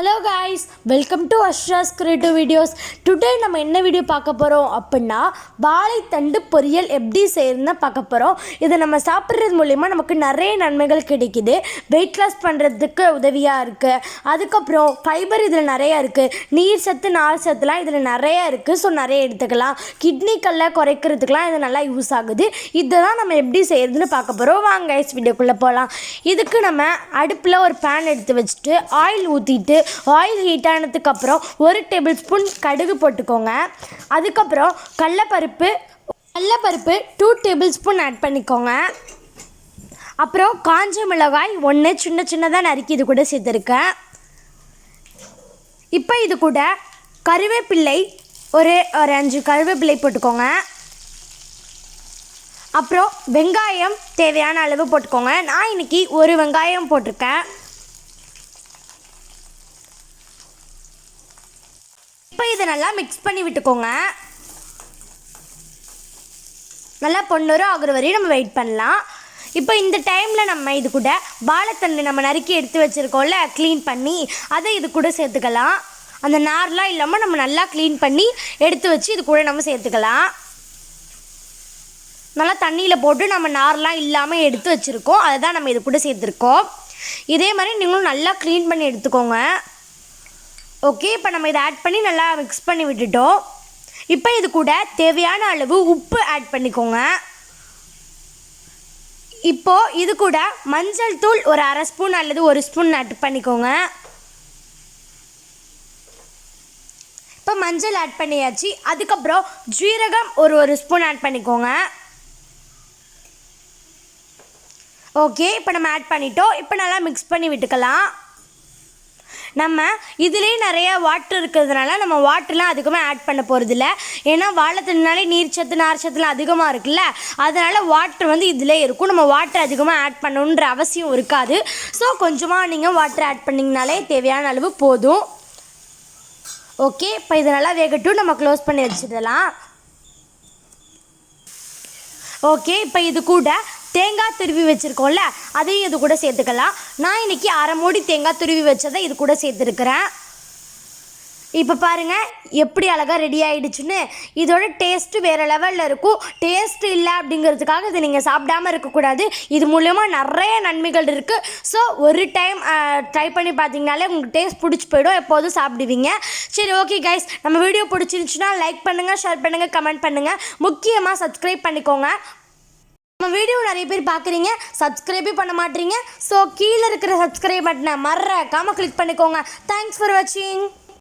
Hello guys, welcome to Ashra's creative videos. Today நம்ம என்ன video பார்க்க போகிறோம் அப்படின்னா, வாழைத்தண்டு பொரியல் எப்படி செய்யறதுன்னு பார்க்க போகிறோம். இதை நம்ம சாப்பிட்றது மூலிமா நமக்கு நிறைய நன்மைகள் கிடைக்குது. வெயிட் லாஸ் பண்ணுறதுக்கு உதவியாக இருக்குது. அதுக்கப்புறம் ஃபைபர் இதில் நிறையா இருக்குது. நீர் சத்து, நார் சத்துலாம் இதில் நிறையா இருக்குது. ஸோ நிறைய எடுத்துக்கலாம். கிட்னிக்கல்ல குறைக்கிறதுக்கெலாம் இது நல்லா யூஸ் ஆகுது. இதெல்லாம் நம்ம எப்படி செய்யறதுன்னு பார்க்க போகிறோம். வாங்க கைஸ், வீடியோக்குள்ளே போகலாம். இதுக்கு நம்ம அடுப்பில் ஒரு பேன் எடுத்து வச்சுட்டு ஆயில் ஊற்றிட்டு ஆயில் ஹீட் ஆனதுக்கப்புறம் 1 டேபிள் ஸ்பூன் கடுகு போட்டுக்கோங்க. அதுக்கப்புறம் கடலப்பருப்பு 2 டேபிள் ஸ்பூன் ஆட் பண்ணிக்கோங்க. அப்புறம் காஞ்ச மிளகாய் 1 சின்னதாக நறுக்கி இது கூட சேர்த்துருக்கேன். இப்போ இது கூட கருவேப்பிள்ளை ஒரு 5 கருவேப்பிள்ளை போட்டுக்கோங்க. அப்புறம் வெங்காயம் தேவையான அளவு போட்டுக்கோங்க. நான் இன்றைக்கி 1 வெங்காயம் போட்டிருக்கேன். இப்போ இதை நல்லா மிக்ஸ் பண்ணி விட்டுக்கோங்க. நல்லா பொன்னூறு ஆகுற வரையும் நம்ம வெயிட் பண்ணலாம். இப்போ இந்த டைமில் நம்ம இது கூட வாழைத்தண்டு நம்ம நறுக்கி எடுத்து வச்சுருக்கோம்ல, க்ளீன் பண்ணி அதை இது கூட சேர்த்துக்கலாம். அந்த நார்லாம் இல்லாமல் நம்ம நல்லா க்ளீன் பண்ணி எடுத்து வச்சு இது கூட நம்ம சேர்த்துக்கலாம். நல்லா தண்ணியில் போட்டு நம்ம நார்லாம் இல்லாமல் எடுத்து வச்சுருக்கோம். அதை தான் நம்ம இது கூட சேர்த்துருக்கோம். இதே மாதிரி நீங்களும் நல்லா க்ளீன் பண்ணி எடுத்துக்கோங்க. ஓகே, இப்போ நம்ம இதை ஆட் பண்ணி நல்லா மிக்ஸ் பண்ணி விட்டுட்டோம். இப்போ இது கூட தேவையான அளவு உப்பு ஆட் பண்ணிக்கோங்க. இப்போது இது கூட மஞ்சள் தூள் ஒரு 1/2 ஸ்பூன் அல்லது 1 ஸ்பூன் ஆட் பண்ணிக்கோங்க. இப்போ மஞ்சள் ஆட் பண்ணியாச்சு. அதுக்கப்புறம் ஜீரகம் ஒரு ஸ்பூன் ஆட் பண்ணிக்கோங்க. ஓகே, இப்போ நம்ம ஆட் பண்ணிட்டோம். இப்போ நல்லா மிக்ஸ் பண்ணி விட்டுக்கலாம். நம்ம இதிலே நிறைய வாட்டர் இருக்கிறதுனால நம்ம வாட்டர்லாம் அதிகமாக ஆட் பண்ண போகிறதில்ல. ஏன்னா வாழைத்தண்டுனாலே நீர்ச்சத்து, நார்ச்சத்துலாம் அதிகமாக இருக்குல்ல, அதனால் வாட்டர் இதிலே இருக்கும். நம்ம வாட்டர் அதிகமாக ஆட் பண்ணணுன்ற அவசியம் இருக்காது. ஸோ கொஞ்சமாக நீங்கள் வாட்டர் ஆட் பண்ணிங்கனாலே தேவையான அளவு போதும். ஓகே, இப்போ இது நல்லா வேகட்டும். நம்ம க்ளோஸ் பண்ணி வச்சிடலாம். ஓகே, இப்போ இது கூட தேங்காய் துருவி வச்சுருக்கோம்ல, அதையும் இது கூட சேர்த்துக்கலாம். நான் இன்றைக்கி 1/2 மூடி தேங்காய் துருவி வச்சதை இது கூட சேர்த்துருக்குறேன். இப்போ பாருங்கள் எப்படி அழகாக ரெடி ஆகிடுச்சுன்னு. இதோட டேஸ்ட்டு வேறு லெவலில் இருக்கும். டேஸ்ட்டு இல்லை அப்படிங்கிறதுக்காக இதை நீங்கள் சாப்பிடாமல் இருக்கக்கூடாது. இது மூலயமா நிறைய நன்மைகள் இருக்குது. ஸோ ஒரு டைம் ட்ரை பண்ணி பார்த்தீங்கனாலே உங்களுக்கு டேஸ்ட் பிடிச்சி போயிடும். எப்போதும் சாப்பிடுவீங்க. சரி, ஓகே கைஸ், நம்ம வீடியோ பிடிச்சிருந்துச்சுன்னா லைக் பண்ணுங்கள், ஷேர் பண்ணுங்கள், கமெண்ட் பண்ணுங்கள். முக்கியமாக சப்ஸ்கிரைப் பண்ணிக்கோங்க. நம்ம வீடியோ நிறைய பேர் பார்க்குறீங்க, சப்ஸ்கிரைபே பண்ண மாட்டீங்க. ஸோ கீழே இருக்கிற சப்ஸ்கிரைப் பட்டனை மறக்காமல் கிளிக் பண்ணிக்கோங்க. தேங்க்ஸ் ஃபார் வாட்சிங்.